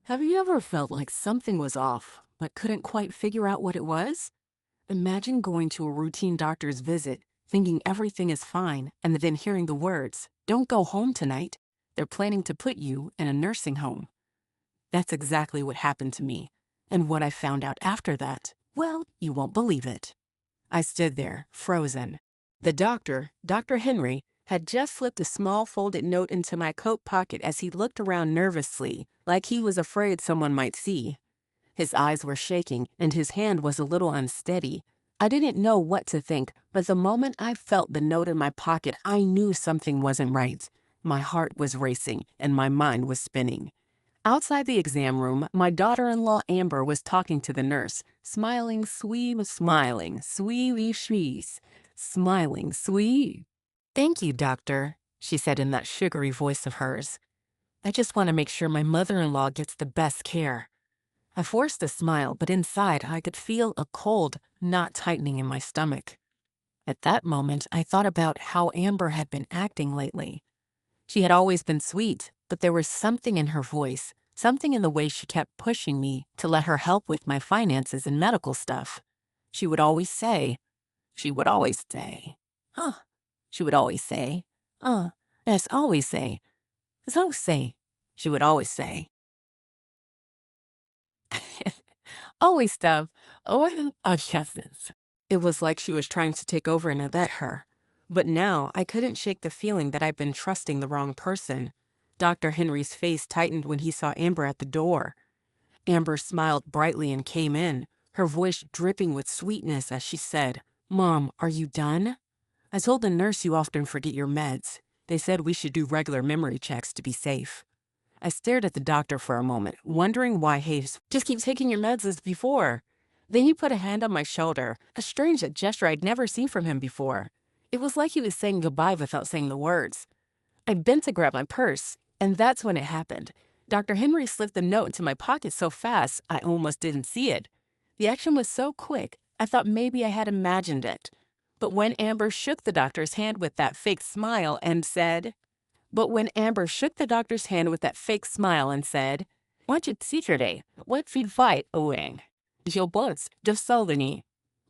Have you ever felt like something was off, but couldn't quite figure out what it was? Imagine going to a routine doctor's visit, thinking everything is fine, and then hearing the words, "Don't go home tonight. They're planning to put you in a nursing home." That's exactly what happened to me. And what I found out after that, well, you won't believe it. I stood there, frozen. The doctor, Dr. Henry, had just slipped a small folded note into my coat pocket as he looked around nervously, like he was afraid someone might see. His eyes were shaking, and his hand was a little unsteady. I didn't know what to think, but the moment I felt the note in my pocket, I knew something wasn't right. My heart was racing, and my mind was spinning. Outside the exam room, my daughter-in-law Amber was talking to the nurse, smiling smiling sweet. "Thank you, doctor," she said in that sugary voice of hers. "I just want to make sure my mother-in-law gets the best care." I forced a smile, but inside I could feel a cold knot tightening in my stomach. At that moment, I thought about how Amber had been acting lately. She had always been sweet, but there was something in her voice, something in the way she kept pushing me to let her help with my finances and medical stuff. She would always say, she would always say, huh, she would always say, yes, always say, so say, she would always say, always stuff, always objections. It was like she was trying to take over and vet her. But now I couldn't shake the feeling that I'd been trusting the wrong person. Dr. Henry's face tightened when he saw Amber at the door. Amber smiled brightly and came in, her voice dripping with sweetness as she said, "Mom, are you done? I told the nurse you often forget your meds. They said we should do regular memory checks to be safe." I stared at the doctor for a moment, wondering why Hayes just keep taking your meds as before. Then he put a hand on my shoulder, a strange gesture I'd never seen from him before. It was like he was saying goodbye without saying the words. I bent to grab my purse, and that's when it happened. Dr. Henry slipped the note into my pocket so fast I almost didn't see it. The action was so quick, I thought maybe I had imagined it. But when Amber shook the doctor's hand with that fake smile and said, but when Amber shook the doctor's hand with that fake smile and said, "Watch it Saturday. What feed fight away? Your boss, just Solony.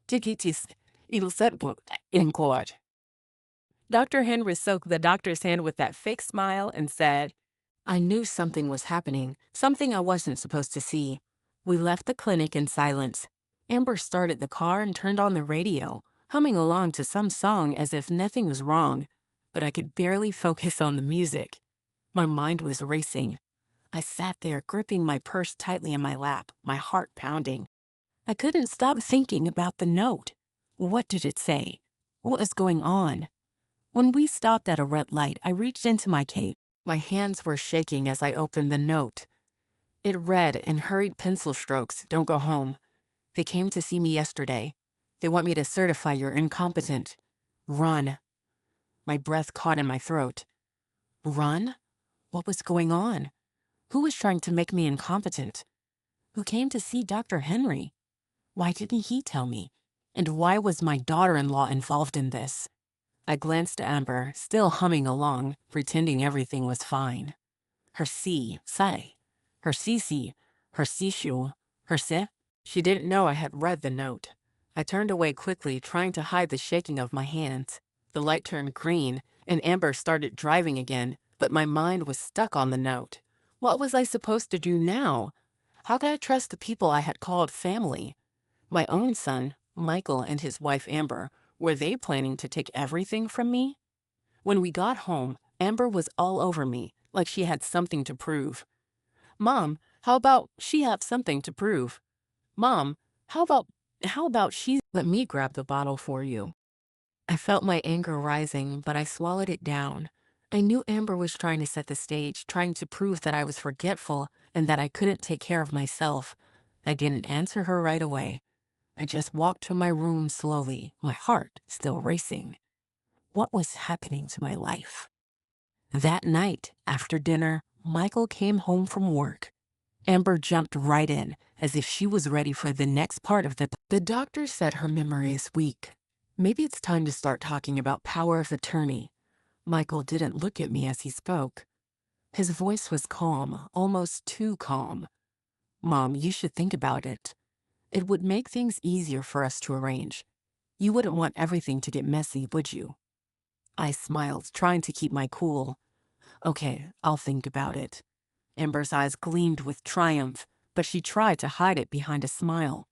Tikitis, it'll set book in court." Dr. Henry soaked the doctor's hand with that fake smile and said, I knew something was happening, something I wasn't supposed to see. We left the clinic in silence. Amber started the car and turned on the radio, humming along to some song as if nothing was wrong, but I could barely focus on the music. My mind was racing. I sat there gripping my purse tightly in my lap, my heart pounding. I couldn't stop thinking about the note. What did it say? What was going on? When we stopped at a red light, I reached into my cape. My hands were shaking as I opened the note. It read in hurried pencil strokes, "Don't go home. They came to see me yesterday. They want me to certify you're incompetent. Run." My breath caught in my throat. Run? What was going on? Who was trying to make me incompetent? Who came to see Dr. Henry? Why didn't he tell me? And why was my daughter-in-law involved in this? I glanced at Amber, still humming along, pretending everything was fine. Her si, sai, her si, her sishu, her se. She didn't know I had read the note. I turned away quickly, trying to hide the shaking of my hands. The light turned green, and Amber started driving again, but my mind was stuck on the note. What was I supposed to do now? How could I trust the people I had called family? My own son, Michael, and his wife Amber, were they planning to take everything from me? When we got home, Amber was all over me, like she had something to prove. "Mom, how about she have something to prove? Mom, how about she let me grab the bottle for you?" I felt my anger rising, but I swallowed it down. I knew Amber was trying to set the stage, trying to prove that I was forgetful and that I couldn't take care of myself. I didn't answer her right away. I just walked to my room slowly, my heart still racing. What was happening to my life? That night, after dinner, Michael came home from work. Amber jumped right in, as if she was ready for the next part of the doctor said her memory is weak. Maybe it's time to start talking about power of attorney. Michael didn't look at me as he spoke. His voice was calm, almost too calm. Mom, you should think about it. It would make things easier for us to arrange. You wouldn't want everything to get messy, would you? I smiled, trying to keep my cool. Okay, I'll think about it. Amber's eyes gleamed with triumph, but she tried to hide it behind a smile.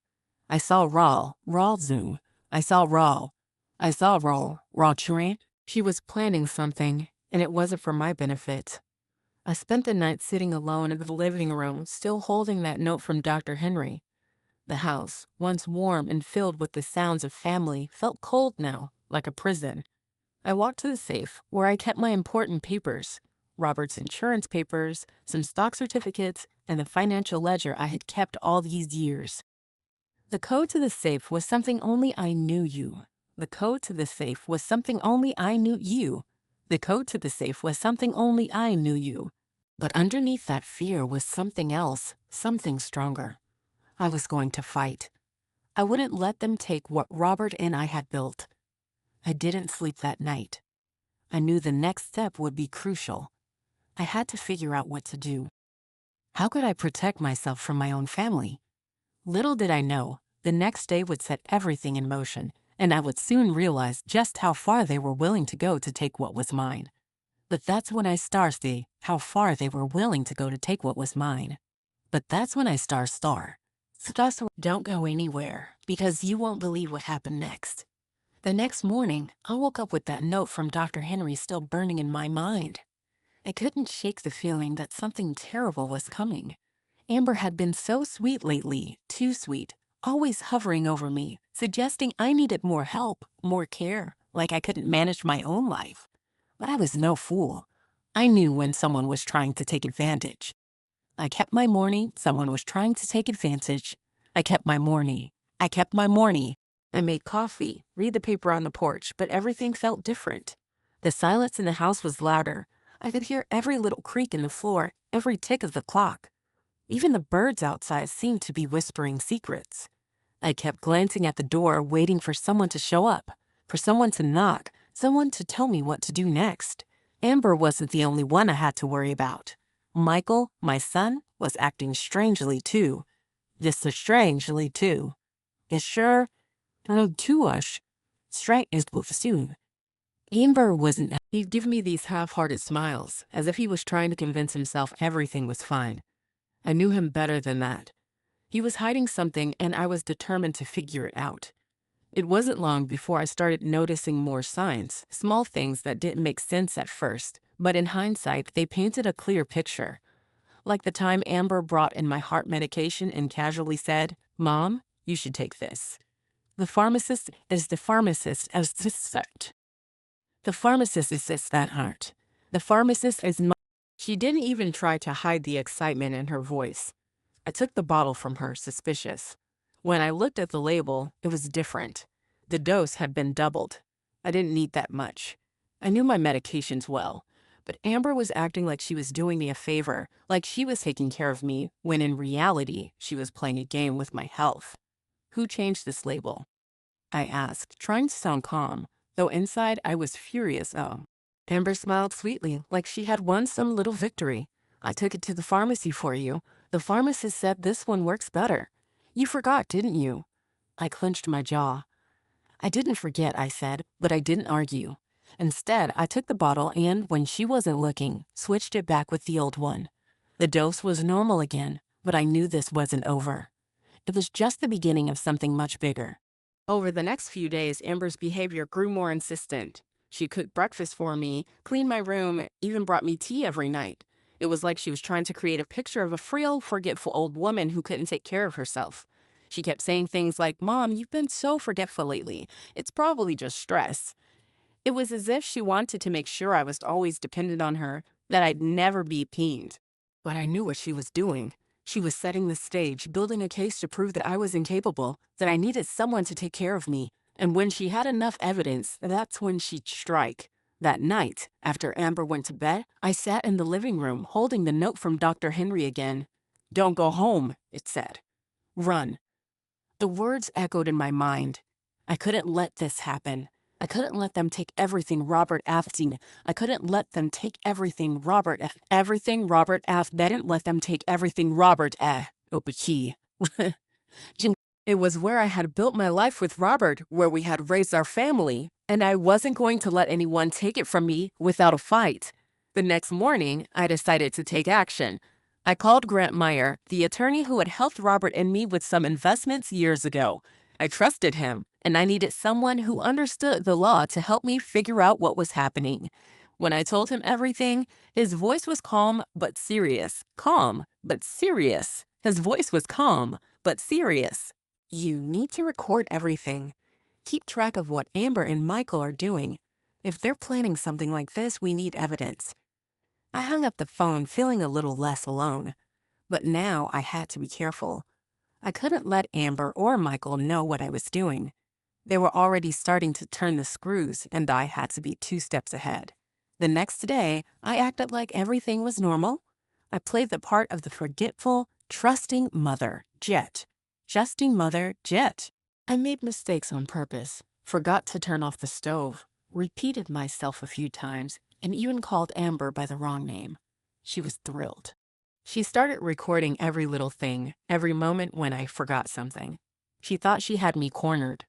I saw raw zoom. I saw raw train. She was planning something, and it wasn't for my benefit. I spent the night sitting alone in the living room, still holding that note from Dr. Henry. The house, once warm and filled with the sounds of family, felt cold now, like a prison. I walked to the safe, where I kept my important papers. Robert's insurance papers, some stock certificates, and the financial ledger I had kept all these years. The code to the safe was something only I knew you. The code to the safe was something only I knew you. The code to the safe was something only I knew you. But underneath that fear was something else, something stronger. I was going to fight. I wouldn't let them take what Robert and I had built. I didn't sleep that night. I knew the next step would be crucial. I had to figure out what to do. How could I protect myself from my own family? Little did I know, the next day would set everything in motion, and I would soon realize just how far they were willing to go to take what was mine. But that's when I started how far they were willing to go to take what was mine. But that's when I star. Don't go anywhere, because you won't believe what happened next. The next morning, I woke up with that note from Dr. Henry still burning in my mind. I couldn't shake the feeling that something terrible was coming. Amber had been so sweet lately, too sweet, always hovering over me, suggesting I needed more help, more care, like I couldn't manage my own life. But I was no fool. I knew when someone was trying to take advantage. I kept my morning. Someone was trying to take advantage. I kept my morning. I made coffee, read the paper on the porch, but everything felt different. The silence in the house was louder. I could hear every little creak in the floor, every tick of the clock. Even the birds outside seemed to be whispering secrets. I kept glancing at the door, waiting for someone to show up, for someone to knock, someone to tell me what to do next. Amber wasn't the only one I had to worry about. Michael, my son, was acting strangely too. Just so strangely too. It's sure, to us, straight is soon. Amber wasn't. He'd give me these half-hearted smiles, as if he was trying to convince himself everything was fine. I knew him better than that. He was hiding something, and I was determined to figure it out. It wasn't long before I started noticing more signs, small things that didn't make sense at first, but in hindsight, they painted a clear picture. Like the time Amber brought in my heart medication and casually said, "Mom, you should take this." The pharmacist is the pharmacist as such. The pharmacist is that heart. The pharmacist is my. She didn't even try to hide the excitement in her voice. I took the bottle from her, suspicious. When I looked at the label, it was different. The dose had been doubled. I didn't need that much. I knew my medications well, but Amber was acting like she was doing me a favor, like she was taking care of me, when in reality, she was playing a game with my health. Who changed this label? I asked, trying to sound calm, though inside I was furious. Oh. Amber smiled sweetly, like she had won some little victory. I took it to the pharmacy for you. The pharmacist said this one works better. You forgot, didn't you? I clenched my jaw. I didn't forget, I said, but I didn't argue. Instead, I took the bottle and, when she wasn't looking, switched it back with the old one. The dose was normal again, but I knew this wasn't over. It was just the beginning of something much bigger. Over the next few days, Amber's behavior grew more insistent. She cooked breakfast for me, cleaned my room, even brought me tea every night. It was like she was trying to create a picture of a frail, forgetful old woman who couldn't take care of herself. She kept saying things like, "Mom, you've been so forgetful lately. It's probably just stress." It was as if she wanted to make sure I was always dependent on her, that I'd never be peened. But I knew what she was doing. She was setting the stage, building a case to prove that I was incapable, that I needed someone to take care of me. And when she had enough evidence, that's when she'd strike. That night, after Amber went to bed, I sat in the living room holding the note from Dr. Henry again. "Don't go home," it said. "Run." The words echoed in my mind. I couldn't let this happen. I couldn't let them take everything Robert asked. I couldn't let them take everything Robert didn't let them take everything Robert. Opaki. It was where I had built my life with Robert, where we had raised our family, and I wasn't going to let anyone take it from me without a fight. The next morning, I decided to take action. I called Grant Meyer, the attorney who had helped Robert and me with some investments years ago. I trusted him, and I needed someone who understood the law to help me figure out what was happening. When I told him everything, his voice was calm but serious. Calm but serious. His voice was calm but serious. You need to record everything. Keep track of what Amber and Michael are doing. If they're planning something like this, we need evidence. I hung up the phone feeling a little less alone. But now I had to be careful. I couldn't let Amber or Michael know what I was doing. They were already starting to turn the screws, and I had to be 2 steps ahead. The next day, I acted like everything was normal. I played the part of the forgetful, trusting mother, Jet. Trusting mother, Jet. I made mistakes on purpose, forgot to turn off the stove, repeated myself a few times, and even called Amber by the wrong name. She was thrilled. She started recording every little thing, every moment when I forgot something. She thought she had me cornered.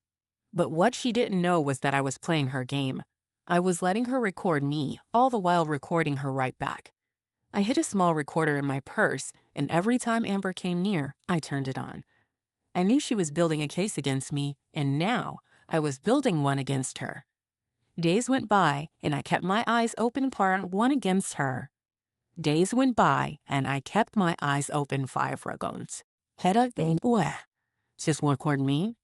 But what she didn't know was that I was playing her game. I was letting her record me, all the while recording her right back. I hid a small recorder in my purse, and every time Amber came near, I turned it on. I knew she was building a case against me, and now I was building one against her. Days went by, and I kept my eyes open for one against her. Days went by, and I kept my eyes open 5 ragons. Heda bang just record me.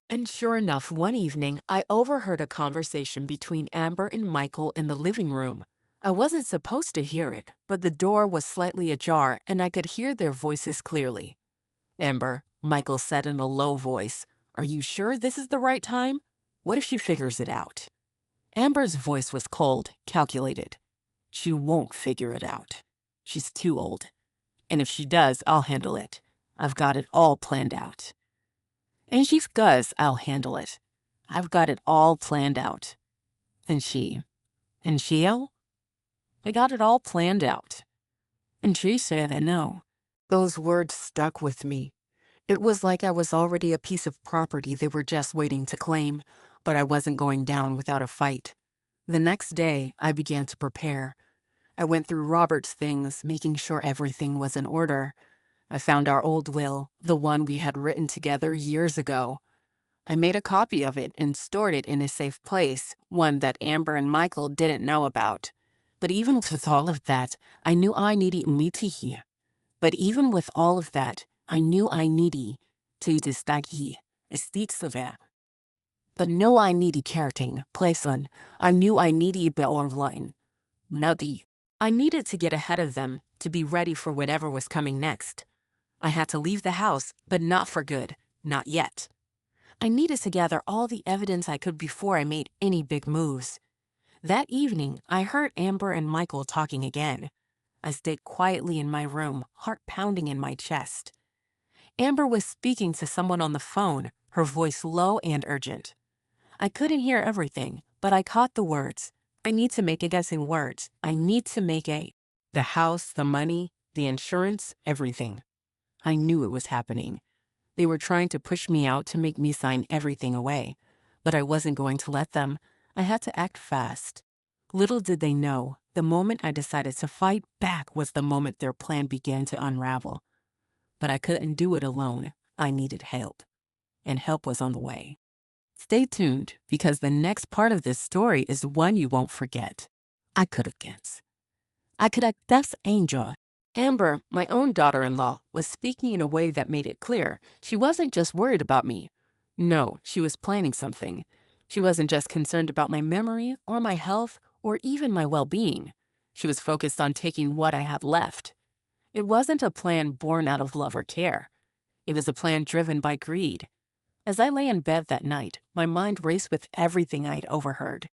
And sure enough, one evening, I overheard a conversation between Amber and Michael in the living room. I wasn't supposed to hear it, but the door was slightly ajar, and I could hear their voices clearly. Amber, Michael said in a low voice, "Are you sure this is the right time? What if she figures it out?" Amber's voice was cold, calculated. "She won't figure it out. She's too old. And if she does, I'll handle it. I've got it all planned out." "And she does, I'll handle it. I've got it all planned out." And she'll? I got it all planned out. And she said that no. Those words stuck with me. It was like I was already a piece of property they were just waiting to claim, but I wasn't going down without a fight. The next day, I began to prepare. I went through Robert's things, making sure everything was in order. I found our old will, the one we had written together years ago. I made a copy of it and stored it in a safe place, one that Amber and Michael didn't know about. But even with all of that, I knew I needed me to hear. But even with all of that, I knew I needed to distagi, stiksave. But no, I needed carting, playson. I knew I needed be online. Nadi. I needed to get ahead of them, to be ready for whatever was coming next. I had to leave the house, but not for good, not yet. I needed to gather all the evidence I could before I made any big moves. That evening, I heard Amber and Michael talking again. I stayed quietly in my room, heart pounding in my chest. Amber was speaking to someone on the phone, her voice low and urgent. I couldn't hear everything, but I caught the words. I need to make a guessing words. I need to make a. The house, the money, the insurance, everything. I knew it was happening. They were trying to push me out to make me sign everything away, but I wasn't going to let them. I had to act fast. Little did they know, the moment I decided to fight back was the moment their plan began to unravel. But I couldn't do it alone. I needed help, and help was on the way. Stay tuned, because the next part of this story is one you won't forget. I could have guessed. I could have guessed Angel. Amber, my own daughter-in-law, was speaking in a way that made it clear she wasn't just worried about me. No, she was planning something. She wasn't just concerned about my memory or my health or even my well-being. She was focused on taking what I had left. It wasn't a plan born out of love or care. It was a plan driven by greed. As I lay in bed that night, my mind raced with everything I'd overheard.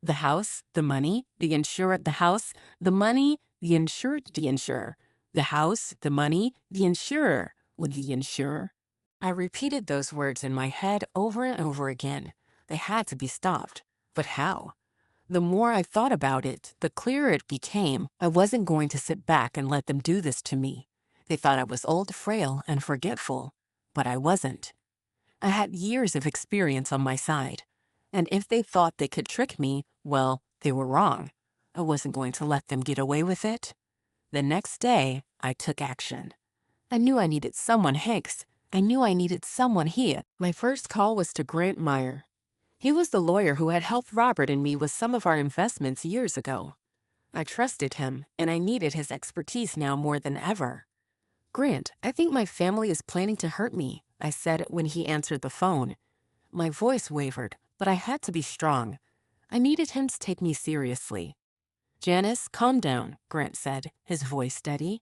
The house, the money, the insurer, the house, the money, the insured, the insurer. The house, the money, the insurer, with the insurer. I repeated those words in my head over and over again. They had to be stopped. But how? The more I thought about it, the clearer it became I wasn't going to sit back and let them do this to me. They thought I was old, frail, and forgetful, but I wasn't. I had years of experience on my side. And if they thought they could trick me, well, they were wrong. I wasn't going to let them get away with it. The next day, I took action. I knew I needed someone, Hanks. I knew I needed someone here. My first call was to Grant Meyer. He was the lawyer who had helped Robert and me with some of our investments years ago. I trusted him, and I needed his expertise now more than ever. "Grant, I think my family is planning to hurt me," I said when he answered the phone. My voice wavered, but I had to be strong. I needed him to take me seriously. "Janice, calm down," Grant said, his voice steady.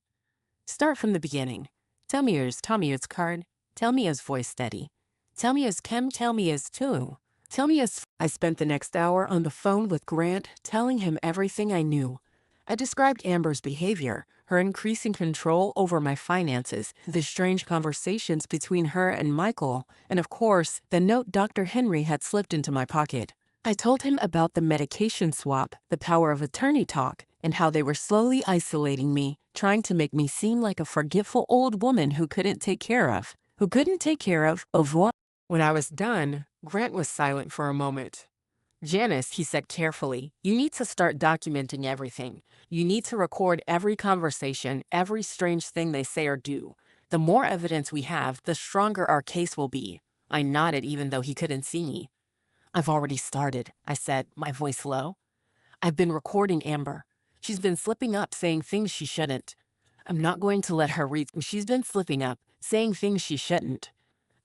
"Start from the beginning. Tell me his card. Tell me his voice steady. Tell me his Kim, tell me his too. Tell me his." I spent the next hour on the phone with Grant, telling him everything I knew. I described Amber's behavior, her increasing control over my finances, the strange conversations between her and Michael, and of course, the note Dr. Henry had slipped into my pocket. I told him about the medication swap, the power of attorney talk, and how they were slowly isolating me, trying to make me seem like a forgetful old woman who couldn't take care of. Of what? When I was done, Grant was silent for a moment. "Janice," he said carefully, "you need to start documenting everything. You need to record every conversation, every strange thing they say or do. The more evidence we have, the stronger our case will be." I nodded even though he couldn't see me. "I've already started," I said, my voice low. "I've been recording Amber. She's been slipping up, saying things she shouldn't. I'm not going to let her read. She's been slipping up, saying things she shouldn't.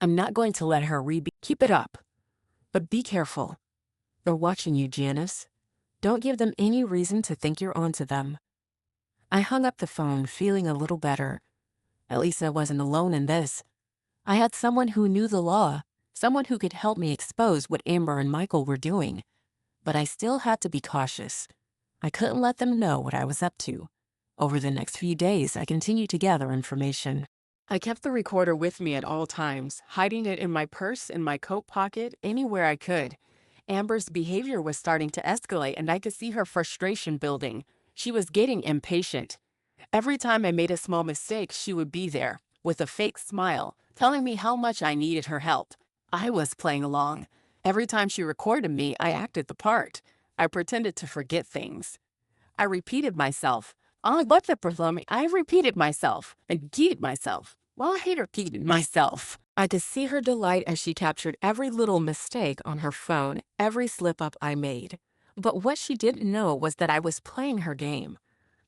I'm not going to let her read. Keep it up. But be careful. They're watching you, Janice. Don't give them any reason to think you're onto them." I hung up the phone, feeling a little better. At least I wasn't alone in this. I had someone who knew the law, someone who could help me expose what Amber and Michael were doing. But I still had to be cautious. I couldn't let them know what I was up to. Over the next few days, I continued to gather information. I kept the recorder with me at all times, hiding it in my purse, in my coat pocket, anywhere I could. Amber's behavior was starting to escalate, and I could see her frustration building. She was getting impatient. Every time I made a small mistake, she would be there, with a fake smile, telling me how much I needed her help. I was playing along. Every time she recorded me, I acted the part. I pretended to forget things. I repeated myself. I repeated myself and repeated myself. Well, I hate repeating myself. I could see her delight as she captured every little mistake on her phone, every slip-up I made. But what she didn't know was that I was playing her game.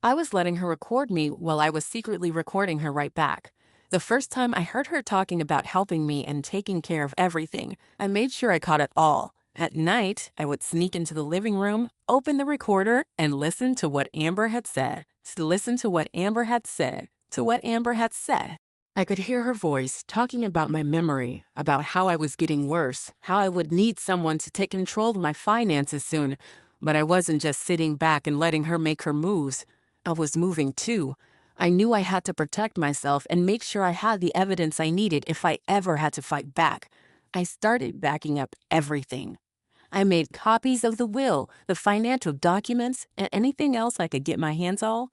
I was letting her record me while I was secretly recording her right back. The first time I heard her talking about helping me and taking care of everything, I made sure I caught it all. At night, I would sneak into the living room, open the recorder, and listen to what Amber had said. I could hear her voice talking about my memory, about how I was getting worse, how I would need someone to take control of my finances soon. But I wasn't just sitting back and letting her make her moves. I was moving too. I knew I had to protect myself and make sure I had the evidence I needed if I ever had to fight back. I started backing up everything. I made copies of the will, the financial documents, and anything else I could get my hands on.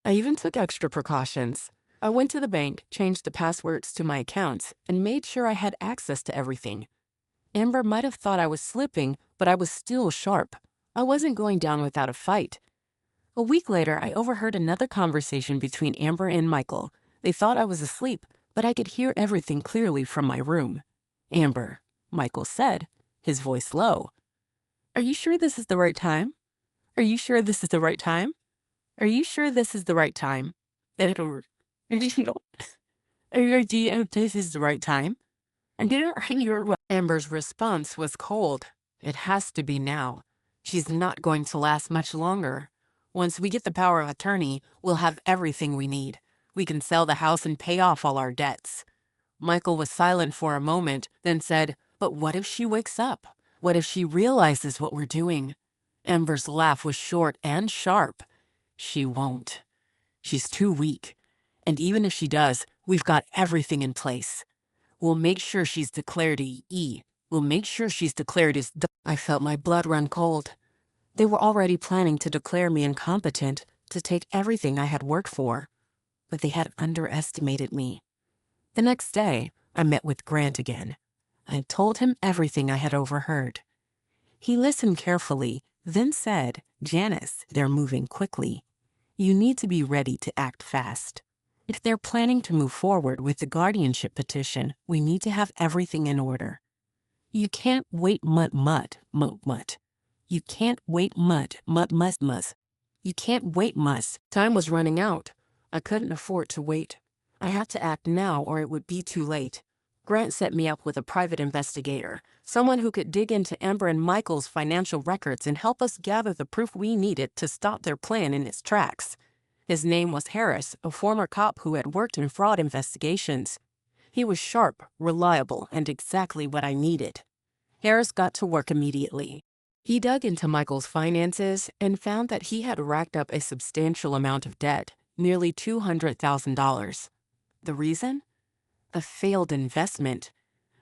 I even took extra precautions. I went to the bank, changed the passwords to my accounts, and made sure I had access to everything. Amber might have thought I was slipping, but I was still sharp. I wasn't going down without a fight. A week later, I overheard another conversation between Amber and Michael. They thought I was asleep, but I could hear everything clearly from my room. "Amber," Michael said, his voice low. "Are you sure this is the right time? Are you sure this is the right time? Are you sure this is the right time? This is the right time?" Amber's response was cold. "It has to be now. She's not going to last much longer. Once we get the power of attorney, we'll have everything we need. We can sell the house and pay off all our debts." Michael was silent for a moment, then said, "But what if she wakes up? What if she realizes what we're doing?" Amber's laugh was short and sharp. "She won't. She's too weak. And even if she does, we've got everything in place. We'll make sure she's declared E. We'll make sure she's declared as..." I felt my blood run cold. They were already planning to declare me incompetent, to take everything I had worked for, but they had underestimated me. The next day, I met with Grant again. I told him everything I had overheard. He listened carefully, then said, "Janice, they're moving quickly. You need to be ready to act fast. If they're planning to move forward with the guardianship petition, we need to have everything in order. You can't wait mut. You can't wait mut. You can't wait mus. Time was running out. I couldn't afford to wait. I had to act now or it would be too late. Grant set me up with a private investigator, someone who could dig into Amber and Michael's financial records and help us gather the proof we needed to stop their plan in its tracks. His name was Harris, a former cop who had worked in fraud investigations. He was sharp, reliable, and exactly what I needed. Harris got to work immediately. He dug into Michael's finances and found that he had racked up a substantial amount of debt, nearly $200,000. The reason? A failed investment.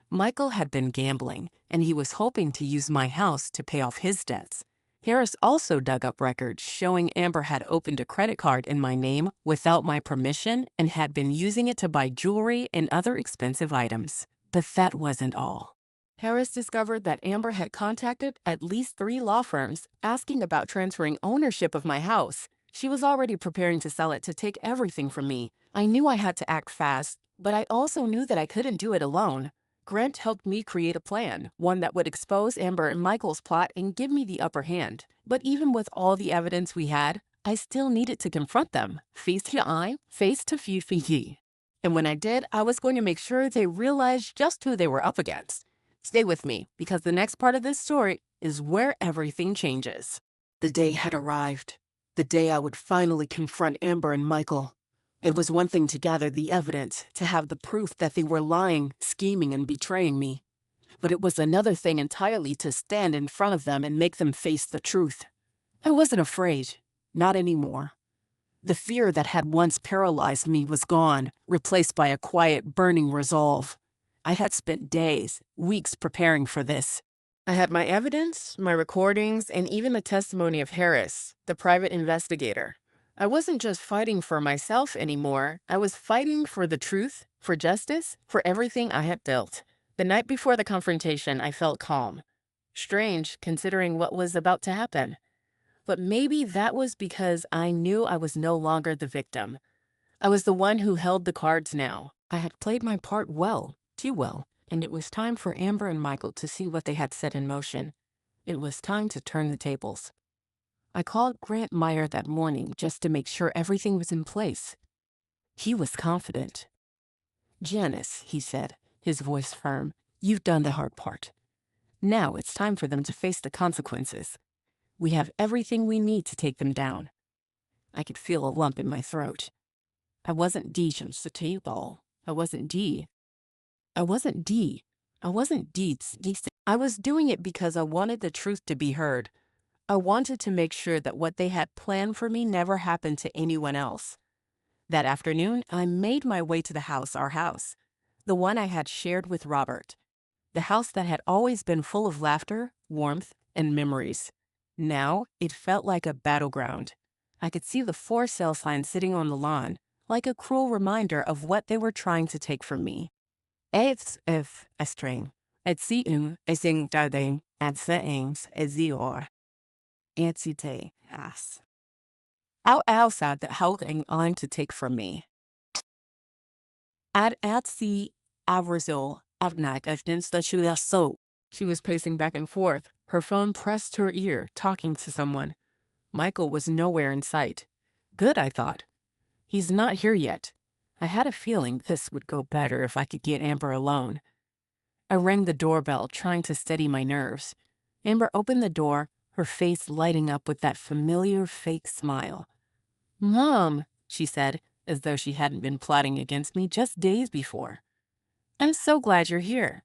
Michael had been gambling, and he was hoping to use my house to pay off his debts. Harris also dug up records showing Amber had opened a credit card in my name without my permission and had been using it to buy jewelry and other expensive items. But that wasn't all. Harris discovered that Amber had contacted at least 3 law firms asking about transferring ownership of my house. She was already preparing to sell it to take everything from me. I knew I had to act fast, but I also knew that I couldn't do it alone. Grant helped me create a plan, one that would expose Amber and Michael's plot and give me the upper hand. But even with all the evidence we had, I still needed to confront them, face to eye, face to face. And when I did, I was going to make sure they realized just who they were up against. Stay with me, because the next part of this story is where everything changes. The day had arrived. The day I would finally confront Amber and Michael. It was one thing to gather the evidence, to have the proof that they were lying, scheming, and betraying me. But it was another thing entirely to stand in front of them and make them face the truth. I wasn't afraid. Not anymore. The fear that had once paralyzed me was gone, replaced by a quiet, burning resolve. I had spent days, weeks preparing for this. I had my evidence, my recordings, and even the testimony of Harris, the private investigator. I wasn't just fighting for myself anymore. I was fighting for the truth, for justice, for everything I had built. The night before the confrontation, I felt calm. Strange, considering what was about to happen. But maybe that was because I knew I was no longer the victim. I was the one who held the cards now. I had played my part well, too well, and it was time for Amber and Michael to see what they had set in motion. It was time to turn the tables. I called Grant Meyer that morning just to make sure everything was in place. He was confident. "Janice," he said, his voice firm, "you've done the hard part. Now it's time for them to face the consequences. We have everything we need to take them down." I could feel a lump in my throat. I wasn't D. Table. I wasn't D. I wasn't D. I wasn't D. I was doing it because I wanted the truth to be heard. I wanted to make sure that what they had planned for me never happened to anyone else. That afternoon, I made my way to the house, our house, the one I had shared with Robert. The house that had always been full of laughter, warmth, and memories. Now, it felt like a battleground. I could see the for sale sign sitting on the lawn, like a cruel reminder of what they were trying to take from me. It's if a string. At seeing a sing dading at settings as zior. Ansite as. Out outside that holding on to take from me. At sea Avrazil Avnak against the Shula so. She was pacing back and forth, her phone pressed to her ear, talking to someone. Michael was nowhere in sight. Good, I thought. He's not here yet. I had a feeling this would go better if I could get Amber alone. I rang the doorbell, trying to steady my nerves. Amber opened the door, her face lighting up with that familiar fake smile. "Mom," she said, as though she hadn't been plotting against me just days before. "I'm so glad you're here.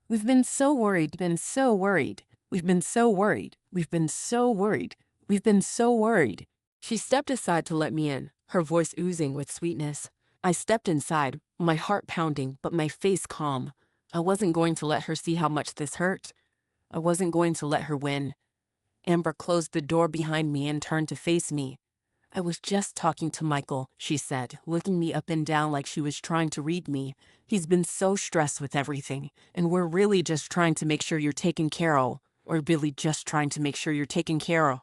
We've been so worried, been so worried. We've been so worried. We've been so worried. We've been so worried." She stepped aside to let me in, her voice oozing with sweetness. I stepped inside, my heart pounding, but my face calm. I wasn't going to let her see how much this hurt. I wasn't going to let her win. Amber closed the door behind me and turned to face me. I was just talking to Michael, she said, looking me up and down like she was trying to read me. He's been so stressed with everything, and we're really just trying to make sure you're taken care of. Or really just trying to make sure you're taken care of.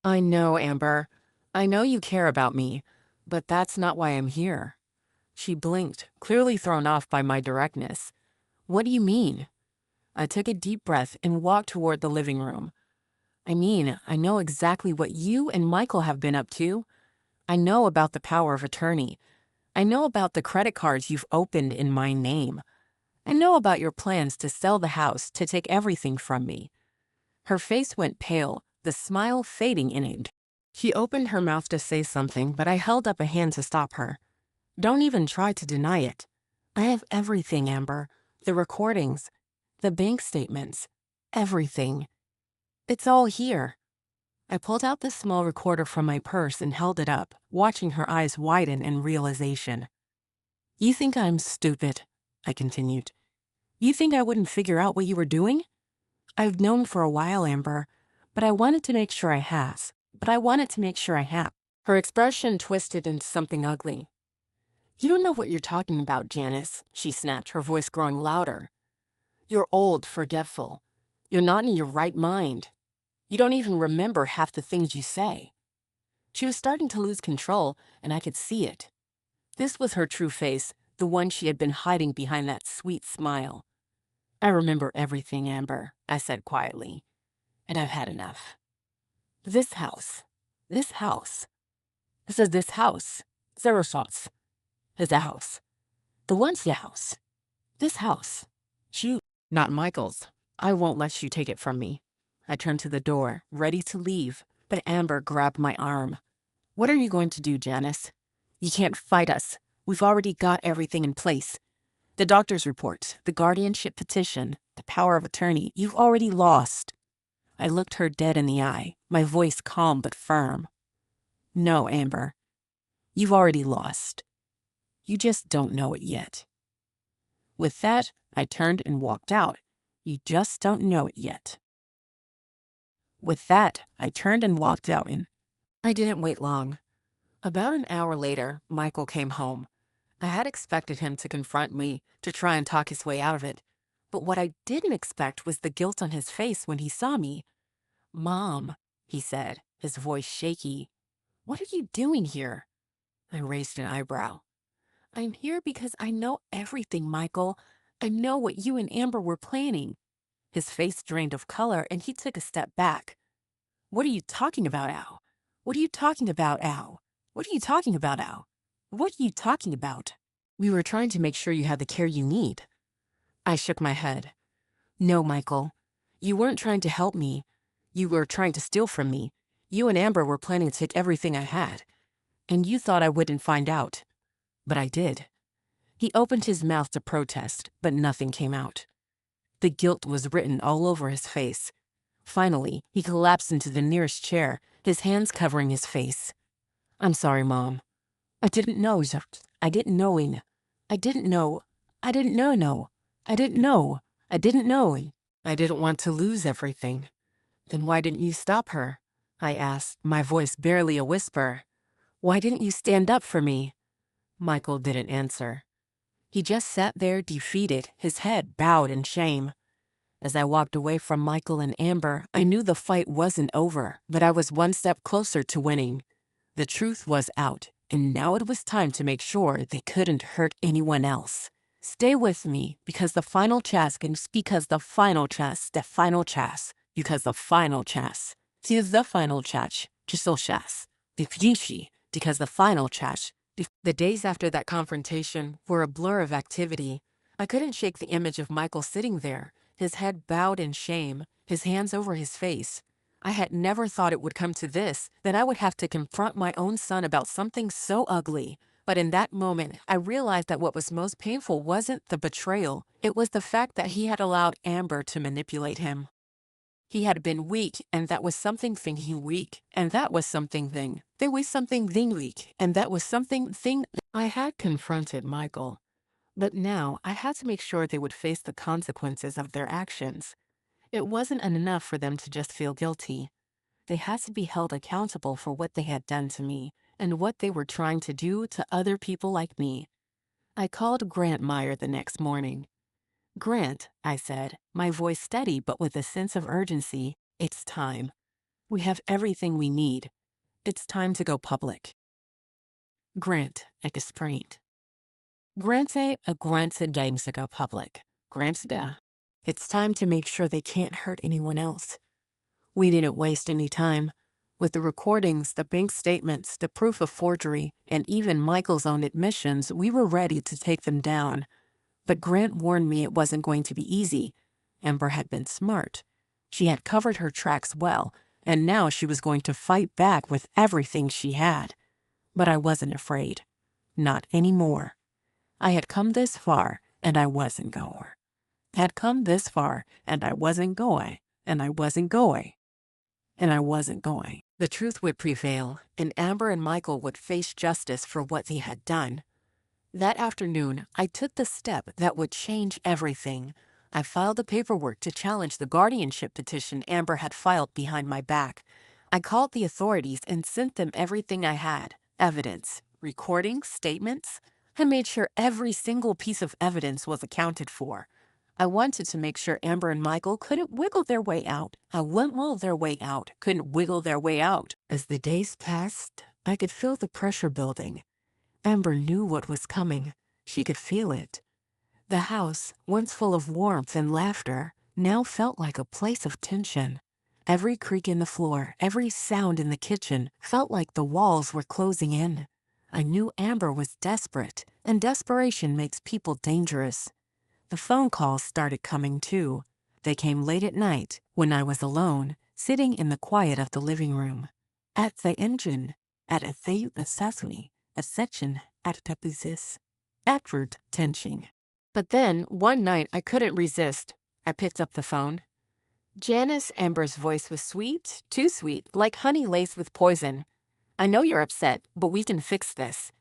I know, Amber. I know you care about me, but that's not why I'm here. She blinked, clearly thrown off by my directness. What do you mean? I took a deep breath and walked toward the living room. I mean, I know exactly what you and Michael have been up to. I know about the power of attorney. I know about the credit cards you've opened in my name. I know about your plans to sell the house to take everything from me. Her face went pale, the smile fading in it. She opened her mouth to say something, but I held up a hand to stop her. Don't even try to deny it. I have everything, Amber. The recordings, the bank statements, everything. It's all here. I pulled out the small recorder from my purse and held it up, watching her eyes widen in realization. You think I'm stupid, I continued. You think I wouldn't figure out what you were doing? I've known for a while, Amber, but I wanted to make sure I have. Her expression twisted into something ugly. You don't know what you're talking about, Janice, she snapped, her voice growing louder. You're old, forgetful. You're not in your right mind. You don't even remember half the things you say. She was starting to lose control, and I could see it. This was her true face, the one she had been hiding behind that sweet smile. I remember everything, Amber, I said quietly, and I've had enough. This house. This house. This house. Zero shots. Is a house. The one's the house. This house. You, not Michael's. I won't let you take it from me. I turned to the door, ready to leave, but Amber grabbed my arm. What are you going to do, Janice? You can't fight us. We've already got everything in place. The doctor's report, the guardianship petition, the power of attorney. You've already lost. I looked her dead in the eye, my voice calm but firm. No, Amber. You've already lost. You just don't know it yet. With that, I turned and walked out. You just don't know it yet. With that, I turned and walked out, and I didn't wait long. About an hour later, Michael came home. I had expected him to confront me, to try and talk his way out of it. But what I didn't expect was the guilt on his face when he saw me. Mom, he said, his voice shaky. What are you doing here? I raised an eyebrow. I'm here because I know everything, Michael. I know what you and Amber were planning. His face drained of color, and he took a step back. What are you talking about, Al? What are you talking about, Al? What are you talking about, Al? What are you talking about? We were trying to make sure you had the care you need. I shook my head. No, Michael. You weren't trying to help me. You were trying to steal from me. You and Amber were planning to take everything I had. And you thought I wouldn't find out. But I did. He opened his mouth to protest, but nothing came out. The guilt was written all over his face. Finally, he collapsed into the nearest chair, his hands covering his face. I'm sorry, Mom. I didn't know. I didn't know. I didn't know. I didn't know. No. I didn't know. I didn't know. I didn't want to lose everything. Then why didn't you stop her? I asked, my voice barely a whisper. Why didn't you stand up for me? Michael didn't answer. He just sat there defeated, his head bowed in shame. As I walked away from Michael and Amber, I knew the fight wasn't over, but I was one step closer to winning. The truth was out, and now it was time to make sure they couldn't hurt anyone else. Stay with me, because the final chess, because the final chess, the final chess, because the final chess, the final chess, the fushi, because the final chess. The days after that confrontation were a blur of activity. I couldn't shake the image of Michael sitting there, his head bowed in shame, his hands over his face. I had never thought it would come to this, that I would have to confront my own son about something so ugly. But in that moment, I realized that what was most painful wasn't the betrayal. It was the fact that he had allowed Amber to manipulate him. He had been weak, and that was something thinking weak, and that was something thing. There was something thing weak, and that was something thing. I had confronted Michael, but now I had to make sure they would face the consequences of their actions. It wasn't enough for them to just feel guilty. They had to be held accountable for what they had done to me, and what they were trying to do to other people like me. I called Grant Meyer the next morning. "Grant," I said, my voice steady but with a sense of urgency, "it's time. We have everything we need. It's time to go public." Grant, explained. Grant's a grant's time to go public. Grant's da. It's time to make sure they can't hurt anyone else. We didn't waste any time. With the recordings, the bank statements, the proof of forgery, and even Michael's own admissions, we were ready to take them down. But Grant warned me it wasn't going to be easy. Amber had been smart. She had covered her tracks well, and now she was going to fight back with everything she had. But I wasn't afraid. Not anymore. I had come this far, and I wasn't going. Had come this far, and I wasn't going, and I wasn't going, and I wasn't going. The truth would prevail, and Amber and Michael would face justice for what they had done. That afternoon, I took the step that would change everything. I filed the paperwork to challenge the guardianship petition Amber had filed behind my back. I called the authorities and sent them everything I had, evidence, recordings, statements. I made sure every single piece of evidence was accounted for. I wanted to make sure Amber and Michael couldn't wiggle their way out. Couldn't wiggle their way out. As the days passed, I could feel the pressure building. Amber knew what was coming. She could feel it. The house, once full of warmth and laughter, now felt like a place of tension. Every creak in the floor, every sound in the kitchen felt like the walls were closing in. I knew Amber was desperate, and desperation makes people dangerous. The phone calls started coming too. They came late at night, when I was alone, sitting in the quiet of the living room. At the engine, at a assassinate. A section at Tapusis. Atward tension. But then, one night, I couldn't resist. I picked up the phone. Janice. Amber's voice was sweet, too sweet, like honey laced with poison. "I know you're upset, but we can fix this.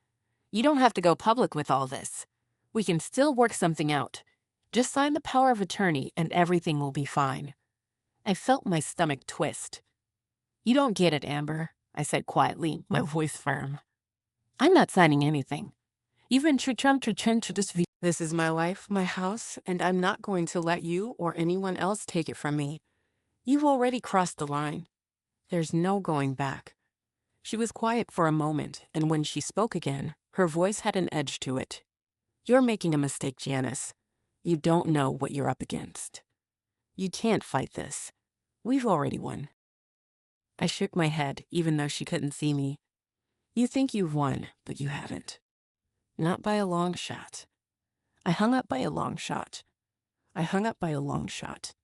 You don't have to go public with all this. We can still work something out. Just sign the power of attorney and everything will be fine." I felt my stomach twist. "You don't get it, Amber," I said quietly, my voice firm. "I'm not signing anything. Even to this. This is my life, my house, and I'm not going to let you or anyone else take it from me. You've already crossed the line. There's no going back." She was quiet for a moment, and when she spoke again, her voice had an edge to it. "You're making a mistake, Janice. You don't know what you're up against. You can't fight this. We've already won." I shook my head, even though she couldn't see me. "You think you've won, but you haven't. Not by a long shot." I hung up by a long shot. I hung up by a long shot.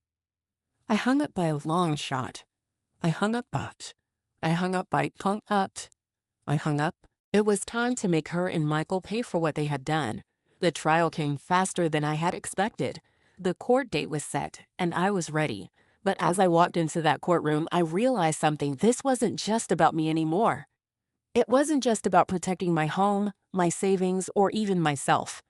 I hung up by a long shot. I hung up but. I hung up by hung up. I hung up. It was time to make her and Michael pay for what they had done. The trial came faster than I had expected. The court date was set, and I was ready. But as I walked into that courtroom, I realized something. This wasn't just about me anymore. It wasn't just about protecting my home, my savings, or even myself.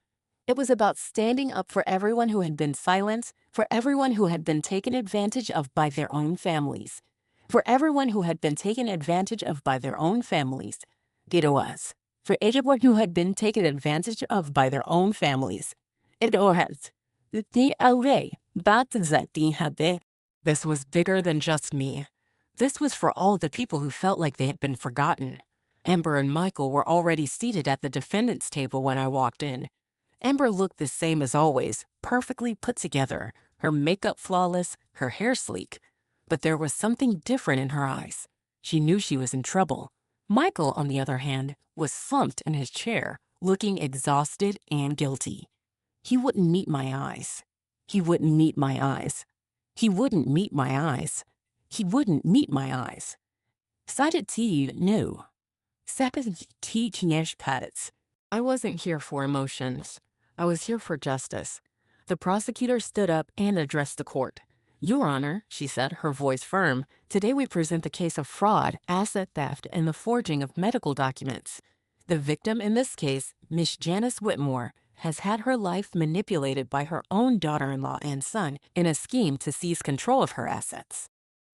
It was about standing up for everyone who had been silenced, for everyone who had been taken advantage of by their own families. For everyone who had been taken advantage of by their own families. It was. For everyone who had been taken advantage of by their own families. It was. This was bigger than just me. This was for all the people who felt like they had been forgotten. Amber and Michael were already seated at the defendant's table when I walked in. Amber looked the same as always, perfectly put together, her makeup flawless, her hair sleek. But there was something different in her eyes. She knew she was in trouble. Michael, on the other hand, was slumped in his chair, looking exhausted and guilty. He wouldn't meet my eyes. He wouldn't meet my eyes. He wouldn't meet my eyes. He wouldn't meet my eyes. No. I wasn't here for emotions. I was here for justice. The prosecutor stood up and addressed the court. "Your Honor," she said, her voice firm, "today we present the case of fraud, asset theft, and the forging of medical documents. The victim in this case, Miss Janice Whitmore, has had her life manipulated by her own daughter-in-law and son in a scheme to seize control of her assets.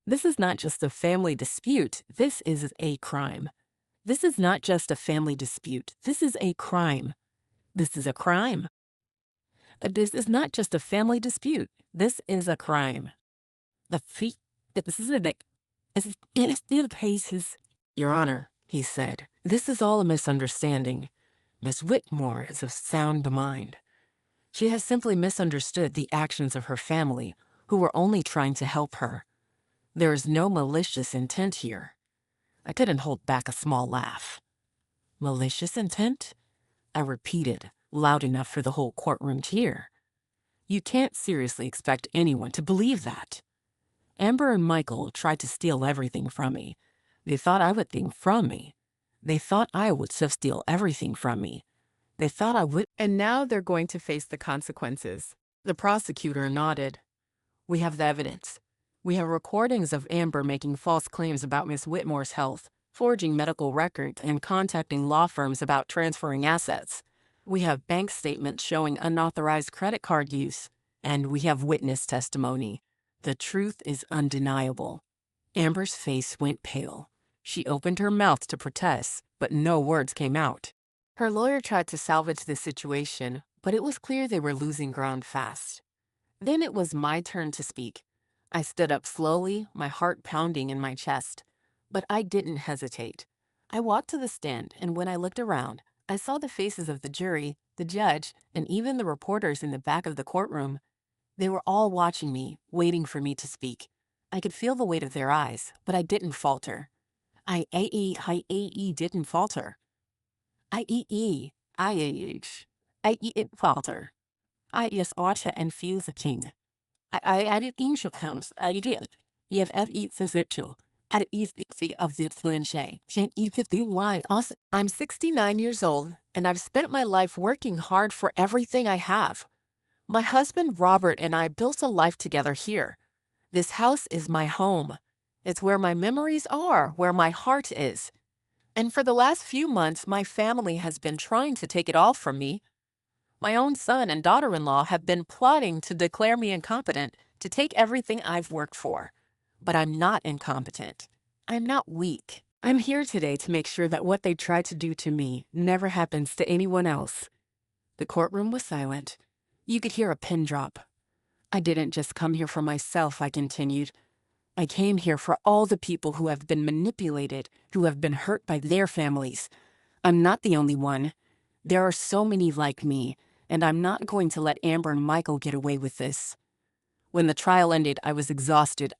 This is not just a family dispute, this is a crime. This is not just a family dispute. This is a crime. This is a crime. This is not just a family dispute. This is a crime. The fee that this is a it still cases. Your Honor, he said, this is all a misunderstanding. Miss Whitmore is of sound mind. She has simply misunderstood the actions of her family, who were only trying to help her. There is no malicious intent here. I couldn't hold back a small laugh. Malicious intent? I repeated, loud enough for the whole courtroom to hear. You can't seriously expect anyone to believe that. Amber and Michael tried to steal everything from me. They thought I would think from me. They thought I would steal everything from me. They thought I would. And now they're going to face the consequences. The prosecutor nodded. We have the evidence. We have recordings of Amber making false claims about Miss Whitmore's health, forging medical records, and contacting law firms about transferring assets. We have bank statements showing unauthorized credit card use, and we have witness testimony. The truth is undeniable. Amber's face went pale. She opened her mouth to protest, but no words came out. Her lawyer tried to salvage the situation, but it was clear they were losing ground fast. Then it was my turn to speak. I stood up slowly, my heart pounding in my chest. But I didn't hesitate. I walked to the stand, and when I looked around, I saw the faces of the jury, the judge, and even the reporters in the back of the courtroom. They were all watching me, waiting for me to speak. I could feel the weight of their eyes, but I didn't falter. I didn't falter. It falter. I is orta and fuse a king. I added initial counts. I did. You have says it too. At ease of the cliche. Can't you get the line? Also, I'm 69 years old, and I've spent my life working hard for everything I have. My husband Robert and I built a life together here. This house is my home. It's where my memories are, where my heart is. And for the last few months, my family has been trying to take it all from me. My own son and daughter-in-law have been plotting to declare me incompetent, to take everything I've worked for. But I'm not incompetent. I'm not weak. I'm here today to make sure that what they tried to do to me never happens to anyone else. The courtroom was silent. You could hear a pin drop. I didn't just come here for myself, I continued. I came here for all the people who have been manipulated, who have been hurt by their families. I'm not the only one. There are so many like me, and I'm not going to let Amber and Michael get away with this. When the trial ended, I was exhausted.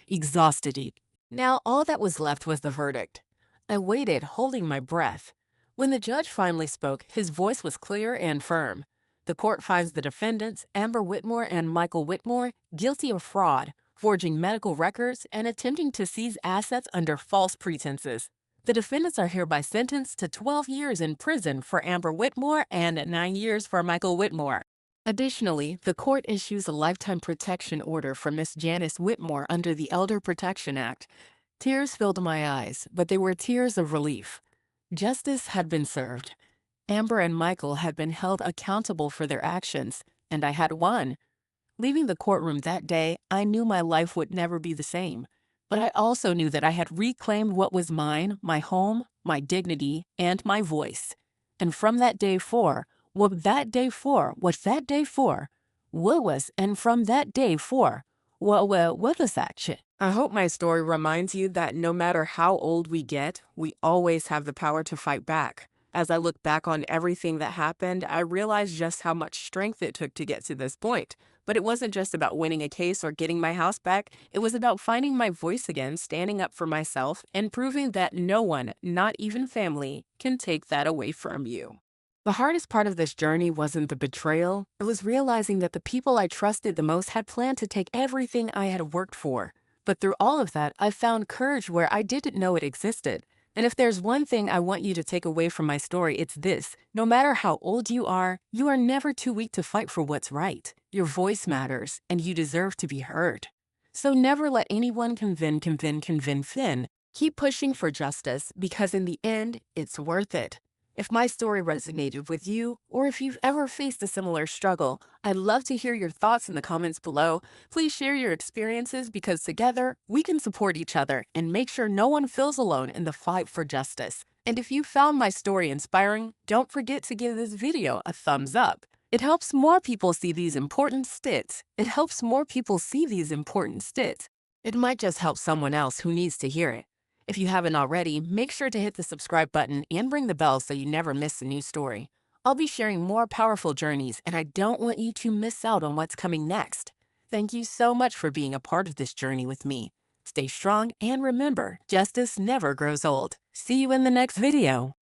Exhausted. Now all that was left was the verdict. I waited, holding my breath. When the judge finally spoke, his voice was clear and firm. The court finds the defendants, Amber Whitmore and Michael Whitmore, guilty of fraud, forging medical records, and attempting to seize assets under false pretenses. The defendants are hereby sentenced to 12 years in prison for Amber Whitmore and 9 years for Michael Whitmore. Additionally, the court issues a lifetime protection order for Miss Janice Whitmore under the Elder Protection Act. Tears filled my eyes, but they were tears of relief. Justice had been served. Amber and Michael had been held accountable for their actions, and I had won. Leaving the courtroom that day, I knew my life would never be the same. But I also knew that I had reclaimed what was mine, my home, my dignity, and my voice. And from that day forth, and from that day forth, what was that shit? I hope my story reminds you that no matter how old we get, we always have the power to fight back. As I look back on everything that happened, I realized just how much strength it took to get to this point. But it wasn't just about winning a case or getting my house back. It was about finding my voice again, standing up for myself, and proving that no one, not even family, can take that away from you. The hardest part of this journey wasn't the betrayal. It was realizing that the people I trusted the most had planned to take everything I had worked for. But through all of that, I found courage where I didn't know it existed. And if there's one thing I want you to take away from my story, it's this. No matter how old you are never too weak to fight for what's right. Your voice matters, and you deserve to be heard. So never let anyone convince. Keep pushing for justice, because in the end, it's worth it. If my story resonated with you, or if you've ever faced a similar struggle, I'd love to hear your thoughts in the comments below. Please share your experiences because together we can support each other and make sure no one feels alone in the fight for justice. And if you found my story inspiring, don't forget to give this video a thumbs up. It helps more people see these important stits. It might just help someone else who needs to hear it. If you haven't already, make sure to hit the subscribe button and ring the bell so you never miss a new story. I'll be sharing more powerful journeys, and I don't want you to miss out on what's coming next. Thank you so much for being a part of this journey with me. Stay strong and remember, justice never grows old. See you in the next video.